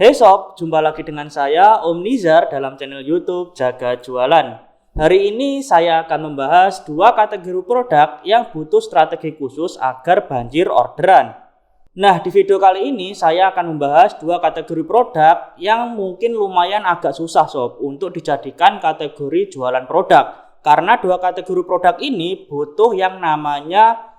Hey sob, jumpa lagi dengan saya Om Nizar dalam channel YouTube Jaga Jualan. Hari ini saya akan membahas dua kategori produk yang butuh strategi khusus agar banjir orderan. Nah, di video kali ini saya akan membahas dua kategori produk yang mungkin lumayan agak susah sob untuk dijadikan kategori jualan produk. Karena dua kategori produk ini butuh yang namanya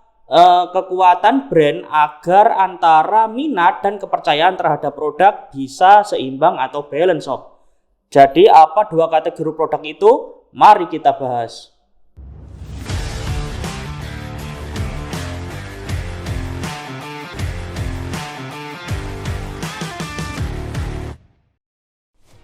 kekuatan brand agar antara minat dan kepercayaan terhadap produk bisa seimbang atau balance sob. Jadi apa dua kategori produk itu? Mari kita bahas.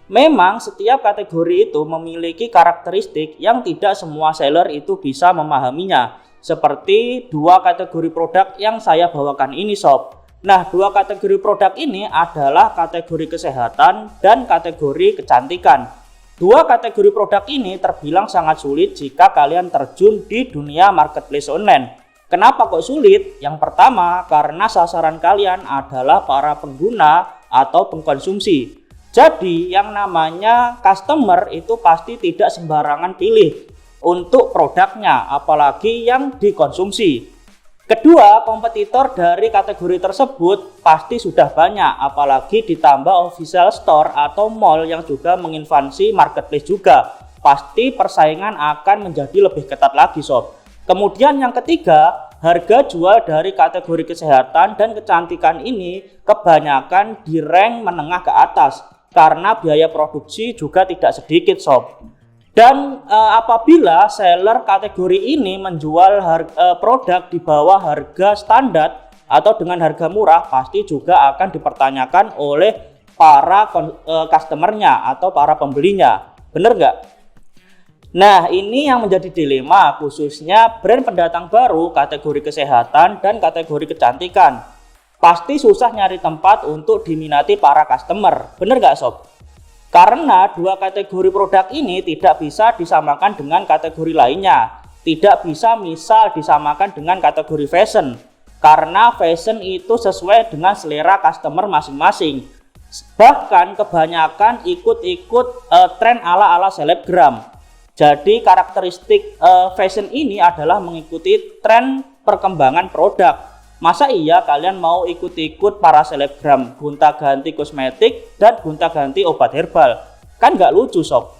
Memang setiap kategori itu memiliki karakteristik yang tidak semua seller itu bisa memahaminya. Seperti dua kategori produk yang saya bawakan ini sob. Nah, dua kategori produk ini adalah kategori kesehatan dan kategori kecantikan. Dua kategori produk ini terbilang sangat sulit jika kalian terjun di dunia marketplace online. Kenapa kok sulit? Yang pertama, karena sasaran kalian adalah para pengguna atau pengkonsumsi. Jadi yang namanya customer itu pasti tidak sembarangan pilih untuk produknya, apalagi yang dikonsumsi. Kedua, kompetitor dari kategori tersebut pasti sudah banyak, apalagi ditambah official store atau mall yang juga menginvasi marketplace juga. Pasti persaingan akan menjadi lebih ketat lagi sob. Kemudian yang ketiga, harga jual dari kategori kesehatan dan kecantikan ini kebanyakan di rank menengah ke atas, karena biaya produksi juga tidak sedikit sob. Dan apabila seller kategori ini menjual produk di bawah harga standar atau dengan harga murah, pasti juga akan dipertanyakan oleh para customernya atau para pembelinya. Bener nggak? Nah, ini yang menjadi dilema khususnya brand pendatang baru kategori kesehatan dan kategori kecantikan. Pasti susah nyari tempat untuk diminati para customer. Bener nggak sob? Karena dua kategori produk ini tidak bisa disamakan dengan kategori lainnya. Tidak bisa misal disamakan dengan kategori fashion. Karena fashion itu sesuai dengan selera customer masing-masing. Bahkan kebanyakan ikut-ikut tren ala-ala selebgram. Jadi karakteristik fashion ini adalah mengikuti tren perkembangan produk. Masa iya kalian mau ikut-ikut para selebgram gonta-ganti kosmetik dan gonta-ganti obat herbal? Kan nggak lucu sob.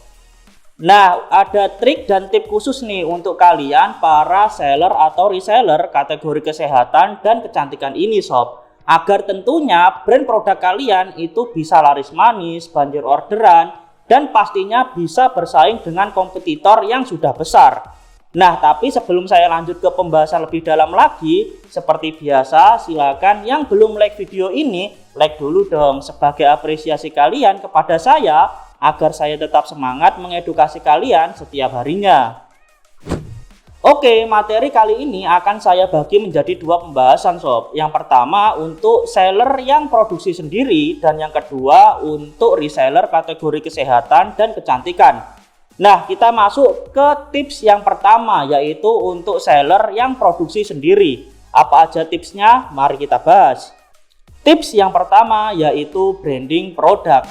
Nah, ada trik dan tip khusus nih untuk kalian para seller atau reseller kategori kesehatan dan kecantikan ini sob. Agar tentunya brand produk kalian itu bisa laris manis, banjir orderan, dan pastinya bisa bersaing dengan kompetitor yang sudah besar. Nah, tapi sebelum saya lanjut ke pembahasan lebih dalam lagi, seperti biasa, silakan yang belum like video ini, like dulu dong sebagai apresiasi kalian kepada saya agar saya tetap semangat mengedukasi kalian setiap harinya. Oke, materi kali ini akan saya bagi menjadi dua pembahasan sob. Yang pertama untuk seller yang produksi sendiri dan yang kedua untuk reseller kategori kesehatan dan kecantikan. Nah, kita masuk ke tips yang pertama, yaitu untuk seller yang produksi sendiri. Apa aja tipsnya? Mari kita bahas. Tips yang pertama yaitu branding produk.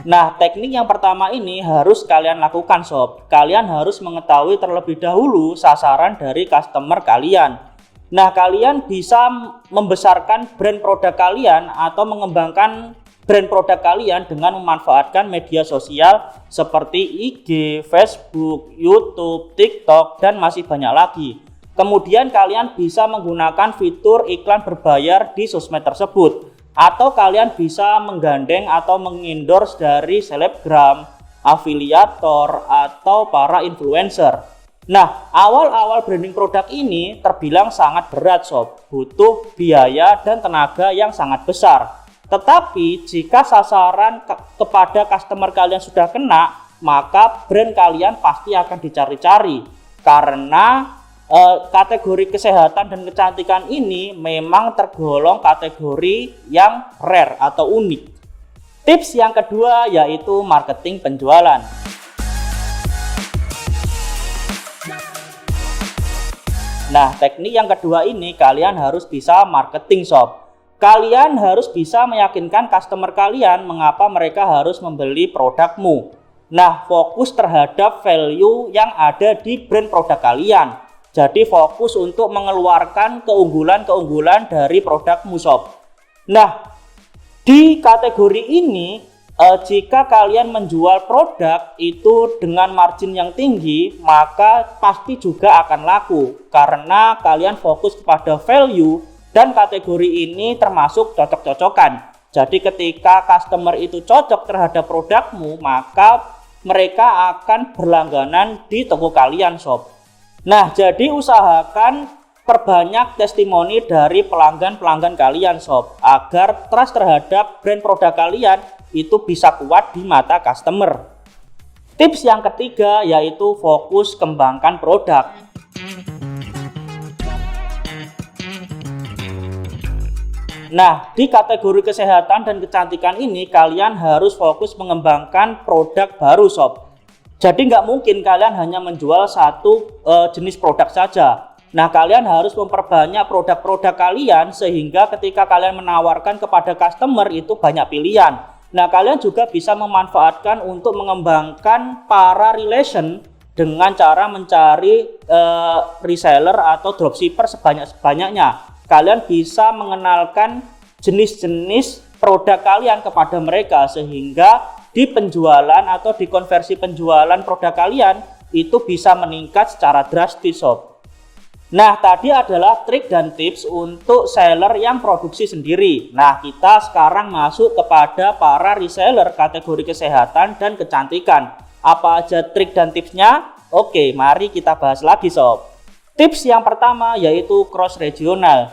Nah, teknik yang pertama ini harus kalian lakukan sob. Kalian harus mengetahui terlebih dahulu sasaran dari customer kalian. Nah, kalian bisa membesarkan brand produk kalian atau mengembangkan brand produk kalian dengan memanfaatkan media sosial seperti IG, Facebook, YouTube, TikTok, dan masih banyak lagi. Kemudian kalian bisa menggunakan fitur iklan berbayar di sosmed tersebut. Atau kalian bisa menggandeng atau mengendorse dari selebgram, afiliator, atau para influencer. Nah, awal-awal branding produk ini terbilang sangat berat sob. Butuh biaya dan tenaga yang sangat besar. Tetapi jika sasaran kepada customer kalian sudah kena, maka brand kalian pasti akan dicari-cari. Karena kategori kesehatan dan kecantikan ini memang tergolong kategori yang rare atau unik. Tips yang kedua yaitu marketing penjualan. Nah, teknik yang kedua ini kalian harus bisa marketing sob. Kalian harus bisa meyakinkan customer kalian mengapa mereka harus membeli produkmu. Nah, fokus terhadap value yang ada di brand produk kalian. Jadi fokus untuk mengeluarkan keunggulan-keunggulan dari produkmu sob. Nah, di kategori ini jika kalian menjual produk itu dengan margin yang tinggi, maka pasti juga akan laku karena kalian fokus kepada value dan kategori ini termasuk cocok-cocokan. Jadi ketika customer itu cocok terhadap produkmu, maka mereka akan berlangganan di toko kalian sob. Nah, jadi usahakan perbanyak testimoni dari pelanggan-pelanggan kalian sob, agar trust terhadap brand produk kalian itu bisa kuat di mata customer. Tips yang ketiga yaitu fokus kembangkan produk. Nah, di kategori kesehatan dan kecantikan ini kalian harus fokus mengembangkan produk baru sob. Jadi nggak mungkin kalian hanya menjual satu jenis produk saja. Nah, kalian harus memperbanyak produk-produk kalian sehingga ketika kalian menawarkan kepada customer itu banyak pilihan. Nah, kalian juga bisa memanfaatkan untuk mengembangkan para relation dengan cara mencari reseller atau dropshipper sebanyak-banyaknya. Kalian bisa mengenalkan jenis-jenis produk kalian kepada mereka sehingga di penjualan atau di konversi penjualan produk kalian itu bisa meningkat secara drastis sob. Nah, tadi adalah trik dan tips untuk seller yang produksi sendiri. Nah, kita sekarang masuk kepada para reseller kategori kesehatan dan kecantikan. Apa aja trik dan tipsnya? Oke, mari kita bahas lagi sob. Tips yang pertama yaitu cross regional.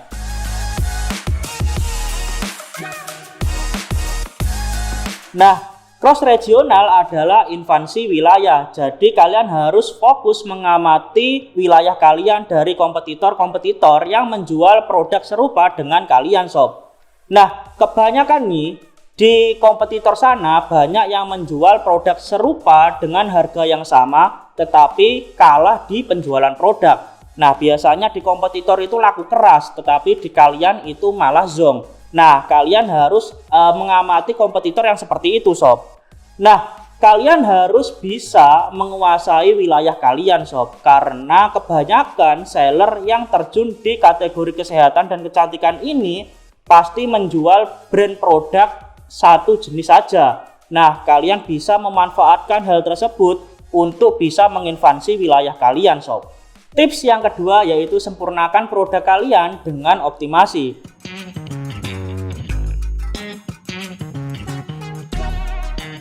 Nah, cross regional adalah invasi wilayah. Jadi kalian harus fokus mengamati wilayah kalian dari kompetitor-kompetitor yang menjual produk serupa dengan kalian sob. Nah, kebanyakan nih di kompetitor sana banyak yang menjual produk serupa dengan harga yang sama tetapi kalah di penjualan produk. Nah, biasanya di kompetitor itu laku keras tetapi di kalian itu malah zonk. Nah, kalian harus mengamati kompetitor yang seperti itu sob. Nah, kalian harus bisa menguasai wilayah kalian sob, karena kebanyakan seller yang terjun di kategori kesehatan dan kecantikan ini pasti menjual brand produk satu jenis saja. Nah, kalian bisa memanfaatkan hal tersebut untuk bisa menginvasi wilayah kalian sob. Tips yang kedua yaitu sempurnakan produk kalian dengan optimasi.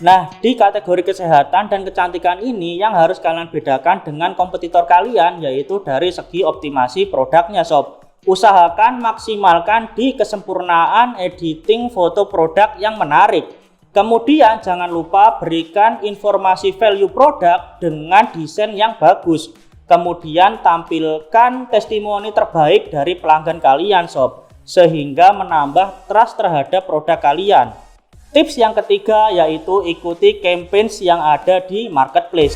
Nah, di kategori kesehatan dan kecantikan ini yang harus kalian bedakan dengan kompetitor kalian yaitu dari segi optimasi produknya sob. Usahakan maksimalkan di kesempurnaan editing foto produk yang menarik. Kemudian jangan lupa berikan informasi value produk dengan desain yang bagus. Kemudian tampilkan testimoni terbaik dari pelanggan kalian sob, sehingga menambah trust terhadap produk kalian. Tips yang ketiga yaitu ikuti campaigns yang ada di marketplace.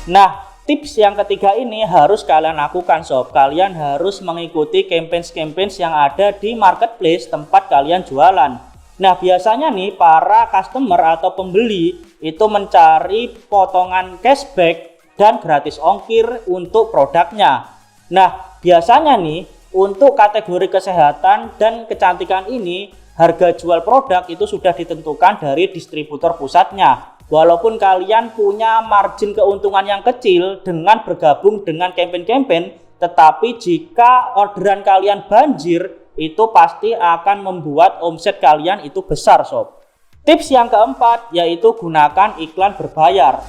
Nah, tips yang ketiga ini harus kalian lakukan sob. Kalian harus mengikuti campaigns yang ada di marketplace tempat kalian jualan. Nah, biasanya nih para customer atau pembeli itu mencari potongan cashback dan gratis ongkir untuk produknya. Nah, biasanya nih untuk kategori kesehatan dan kecantikan ini, harga jual produk itu sudah ditentukan dari distributor pusatnya. Walaupun kalian punya margin keuntungan yang kecil dengan bergabung dengan campaign-campaign, tetapi jika orderan kalian banjir, itu pasti akan membuat omset kalian itu besar sob. Tips yang keempat yaitu gunakan iklan berbayar.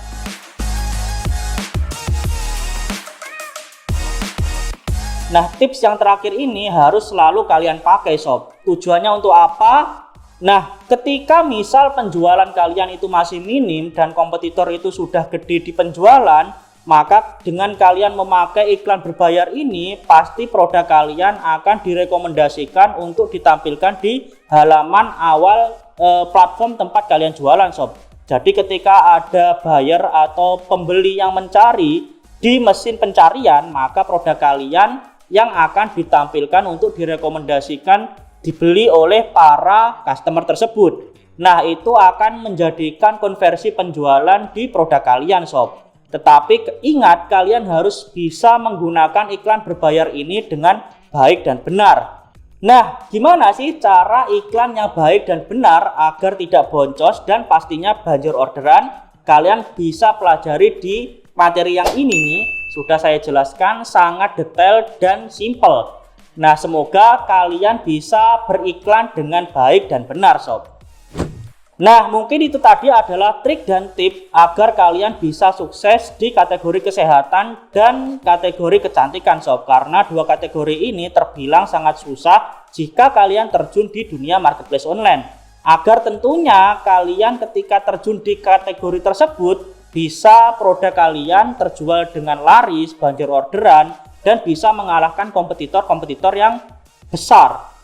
Nah, tips yang terakhir ini harus selalu kalian pakai sob. Tujuannya untuk apa? Nah, ketika misal penjualan kalian itu masih minim dan kompetitor itu sudah gede di penjualan, maka dengan kalian memakai iklan berbayar ini, pasti produk kalian akan direkomendasikan untuk ditampilkan di halaman awal platform tempat kalian jualan sob. Jadi ketika ada buyer atau pembeli yang mencari di mesin pencarian, maka produk kalian yang akan ditampilkan untuk direkomendasikan dibeli oleh para customer tersebut. Nah, itu akan menjadikan konversi penjualan di produk kalian, sob. Tetapi ingat, kalian harus bisa menggunakan iklan berbayar ini dengan baik dan benar. Nah, gimana sih cara iklan yang baik dan benar agar tidak boncos dan pastinya banjir orderan? Kalian bisa pelajari di materi yang ini nih, sudah saya jelaskan sangat detail dan simple. Nah, semoga kalian bisa beriklan dengan baik dan benar, sob. Nah, mungkin itu tadi adalah trik dan tip agar kalian bisa sukses di kategori kesehatan dan kategori kecantikan, sob. Karena dua kategori ini terbilang sangat susah jika kalian terjun di dunia marketplace online. Agar tentunya kalian ketika terjun di kategori tersebut, bisa produk kalian terjual dengan laris, banjir orderan, dan bisa mengalahkan kompetitor-kompetitor yang besar.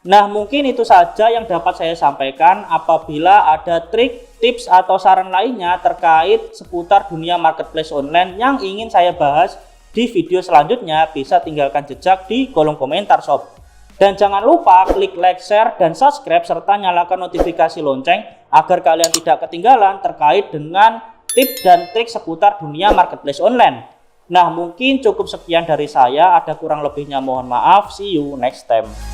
Nah, mungkin itu saja yang dapat saya sampaikan. Apabila ada trik, tips, atau saran lainnya terkait seputar dunia marketplace online yang ingin saya bahas di video selanjutnya, bisa tinggalkan jejak di kolom komentar, sob. Dan jangan lupa klik like, share, dan subscribe, serta nyalakan notifikasi lonceng agar kalian tidak ketinggalan terkait dengan tips dan trik seputar dunia marketplace online. Nah, mungkin cukup sekian dari saya. Ada kurang lebihnya mohon maaf. See you next time.